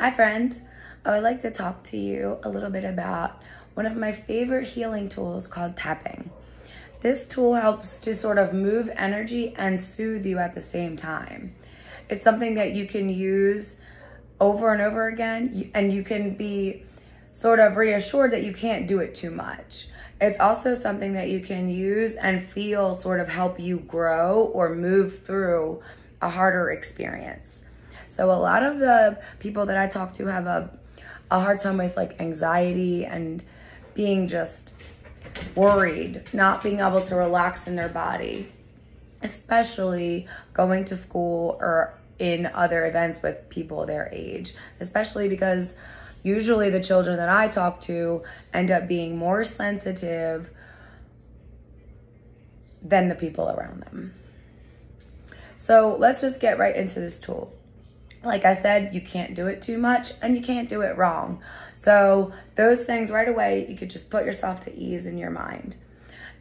Hi friend, I would like to talk to you a little bit about one of my favorite healing tools called tapping. This tool helps to sort of move energy and soothe you at the same time. It's something that you can use over and over again, and you can be sort of reassured that you can't do it too much. It's also something that you can use and feel sort of help you grow or move through a harder experience. So a lot of the people that I talk to have a hard time with like anxiety and being just worried, not being able to relax in their body, especially going to school or in other events with people their age, especially because usually the children that I talk to end up being more sensitive than the people around them. So let's just get right into this tool. Like I said, you can't do it too much and you can't do it wrong. So those things right away, you could just put yourself to ease in your mind.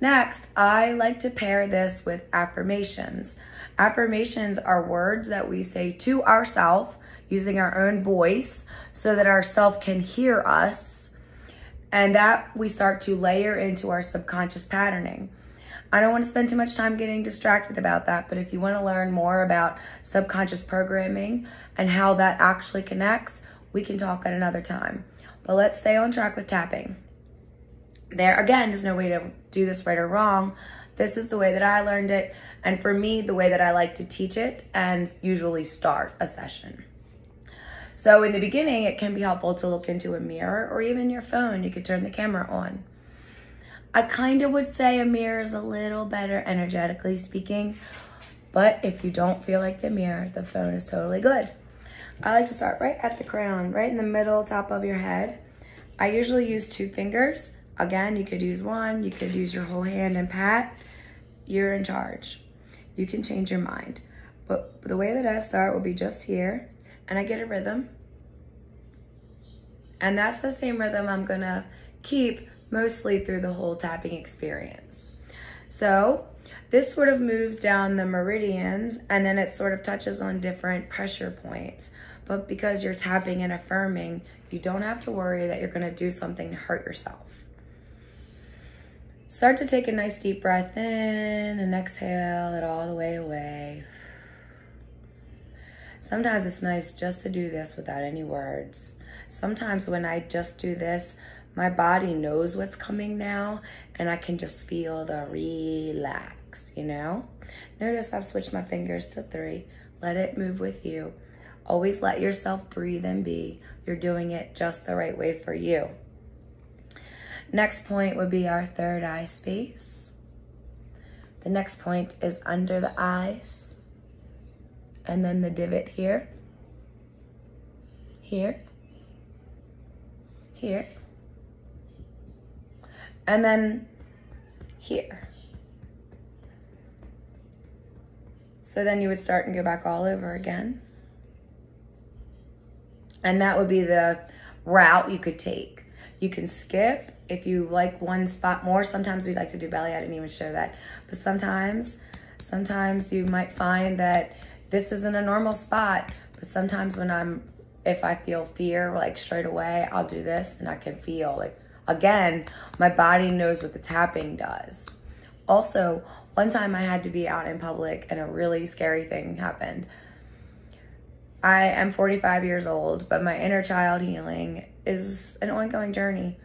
Next, I like to pair this with affirmations. Affirmations are words that we say to ourselves using our own voice so that our self can hear us, and that we start to layer into our subconscious patterning. I don't want to spend too much time getting distracted about that, but if you want to learn more about subconscious programming and how that actually connects, we can talk at another time. But let's stay on track with tapping. There, again, there's no way to do this right or wrong. This is the way that I learned it, and for me, the way that I like to teach it and usually start a session. So in the beginning, it can be helpful to look into a mirror or even your phone. You could turn the camera on. I kind of would say a mirror is a little better energetically speaking, but if you don't feel like the mirror, the phone is totally good. I like to start right at the crown, right in the middle, top of your head. I usually use 2 fingers. Again, you could use one, you could use your whole hand and pat. You're in charge. You can change your mind. But the way that I start will be just here, and I get a rhythm. And that's the same rhythm I'm gonna keep mostly through the whole tapping experience. So this sort of moves down the meridians, and then it sort of touches on different pressure points. But because you're tapping and affirming, you don't have to worry that you're gonna do something to hurt yourself. Start to take a nice deep breath in and exhale it all the way away. Sometimes it's nice just to do this without any words. Sometimes when I just do this, my body knows what's coming now, and I can just feel the relax, you know? Notice I've switched my fingers to 3. Let it move with you. Always let yourself breathe and be. You're doing it just the right way for you. Next point would be our third eye space. The next point is under the eyes. And then the divot here. Here. Here. And then here. So then you would start and go back all over again. And that would be the route you could take. You can skip if you like one spot more. Sometimes we like to do belly. I didn't even show that. But sometimes you might find that this isn't a normal spot. But sometimes if I feel fear like straight away, I'll do this and I can feel like, again, my body knows what the tapping does. Also, one time I had to be out in public and a really scary thing happened. I am 45 years old, but my inner child healing is an ongoing journey.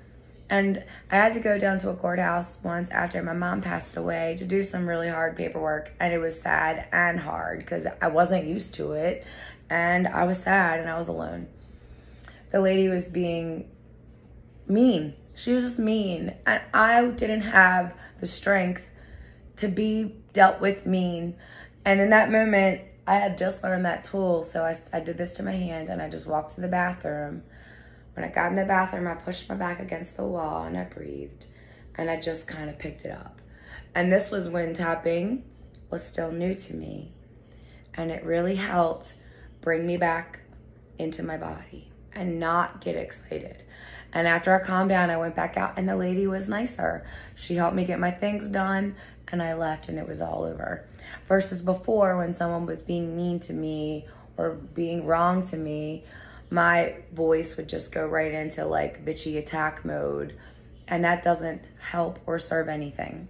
And I had to go down to a courthouse once after my mom passed away to do some really hard paperwork. And it was sad and hard because I wasn't used to it. And I was sad and I was alone. The lady was being mean. She was just mean, and I didn't have the strength to be dealt with mean. And in that moment, I had just learned that tool, so I did this to my hand, and I just walked to the bathroom. When I got in the bathroom, I pushed my back against the wall, and I breathed, and I just kind of picked it up. And this was when tapping was still new to me, and it really helped bring me back into my body and not get excited. And after I calmed down, I went back out and the lady was nicer. She helped me get my things done and I left and it was all over. Versus before when someone was being mean to me or being wrong to me, my voice would just go right into like bitchy attack mode, and that doesn't help or serve anything.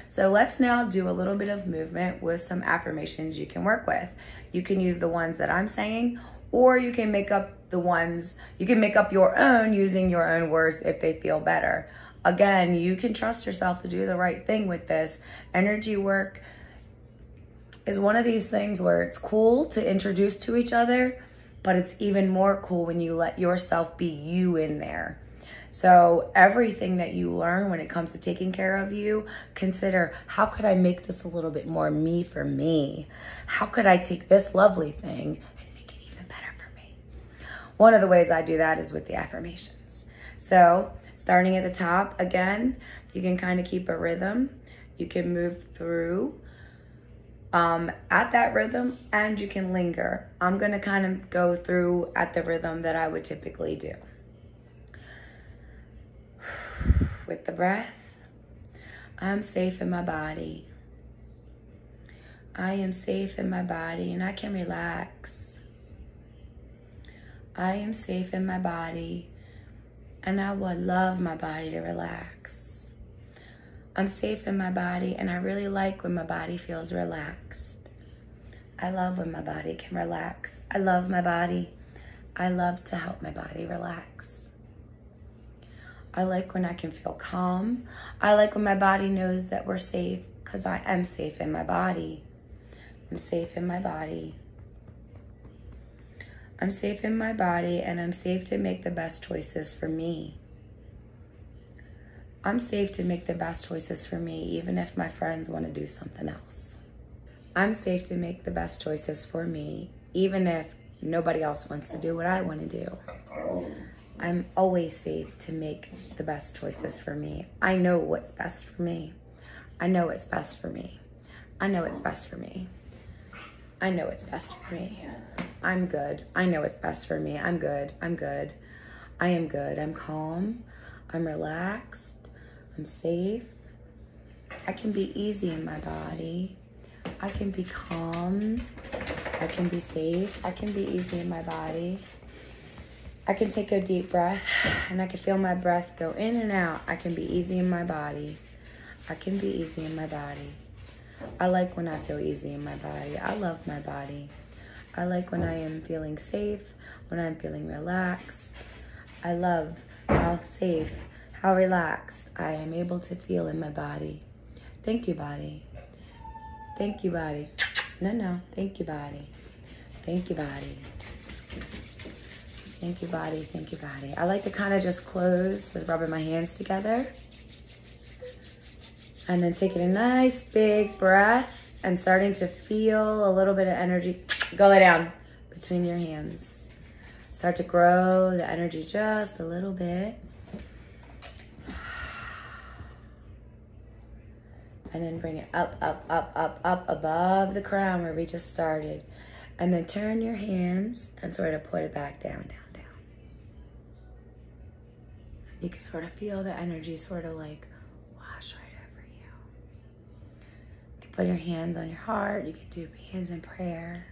So let's now do a little bit of movement with some affirmations you can work with. You can use the ones that I'm saying, or you can make up your own using your own words if they feel better. Again, you can trust yourself to do the right thing with this. Energy work is one of these things where it's cool to introduce to each other, but it's even more cool when you let yourself be you in there. So everything that you learn when it comes to taking care of you, consider, how could I make this a little bit more me for me? How could I take this lovely thing and make it even better for me? One of the ways I do that is with the affirmations. So starting at the top, again, you can kind of keep a rhythm. You can move through at that rhythm, and you can linger. I'm going to kind of go through at the rhythm that I would typically do. With the breath, I'm safe in my body. I am safe in my body and I can relax. I am safe in my body and I would love my body to relax. I'm safe in my body and I really like when my body feels relaxed. I love when my body can relax. I love my body. I love to help my body relax. I like when I can feel calm. I like when my body knows that we're safe because I am safe in my body. I'm safe in my body. I'm safe in my body and I'm safe to make the best choices for me. I'm safe to make the best choices for me even if my friends want to do something else. I'm safe to make the best choices for me even if nobody else wants to do what I want to do. I'm always safe to make the best choices for me. I know what's best for me. I know what's best for me. I know what's best for me. I know what's best for me. I'm good. I know what's best for me. I'm good. I'm good. I am good. I'm calm. I'm relaxed. I'm safe. I can be easy in my body. I can be calm. I can be safe. I can be easy in my body. I can take a deep breath and I can feel my breath go in and out. I can be easy in my body. I can be easy in my body. I like when I feel easy in my body. I love my body. I like when I am feeling safe, when I'm feeling relaxed. I love how safe, how relaxed I am able to feel in my body. Thank you, body. Thank you, body. No. Thank you, body. Thank you, body. Thank you, body. Thank you, body. I like to kind of just close with rubbing my hands together. And then taking a nice big breath and starting to feel a little bit of energy. Go lay down between your hands. Start to grow the energy just a little bit. And then bring it up above the crown where we just started. And then turn your hands and sort of put it back down. You can sort of feel the energy sort of like wash right over you. You can put your hands on your heart. You can do hands in prayer.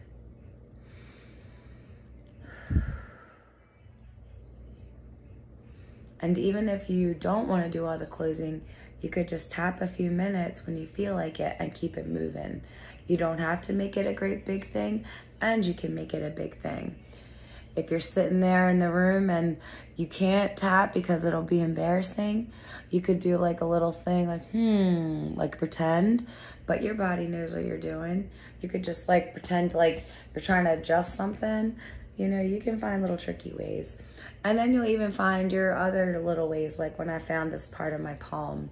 And even if you don't want to do all the closing, you could just tap a few minutes when you feel like it and keep it moving. You don't have to make it a great big thing, and you can make it a big thing. If you're sitting there in the room and you can't tap because it'll be embarrassing, you could do like a little thing like, like pretend, but your body knows what you're doing. You could just like pretend like you're trying to adjust something. You know, you can find little tricky ways. And then you'll even find your other little ways, like when I found this part of my palm.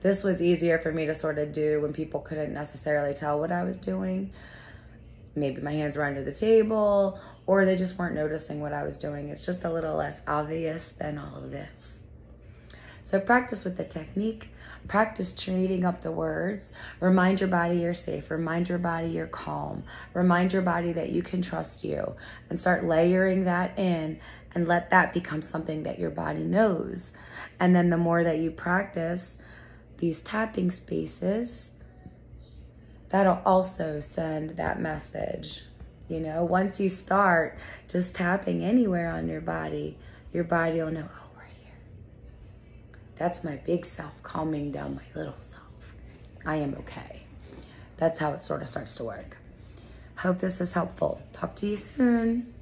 This was easier for me to sort of do when people couldn't necessarily tell what I was doing. Maybe my hands were under the table, or they just weren't noticing what I was doing. It's just a little less obvious than all of this. So practice with the technique. Practice trading up the words. Remind your body you're safe. Remind your body you're calm. Remind your body that you can trust you. And start layering that in and let that become something that your body knows. And then the more that you practice these tapping spaces, that'll also send that message. You know, once you start just tapping anywhere on your body will know, oh, we're here. That's my big self calming down my little self. I am okay. That's how it sort of starts to work. Hope this is helpful. Talk to you soon.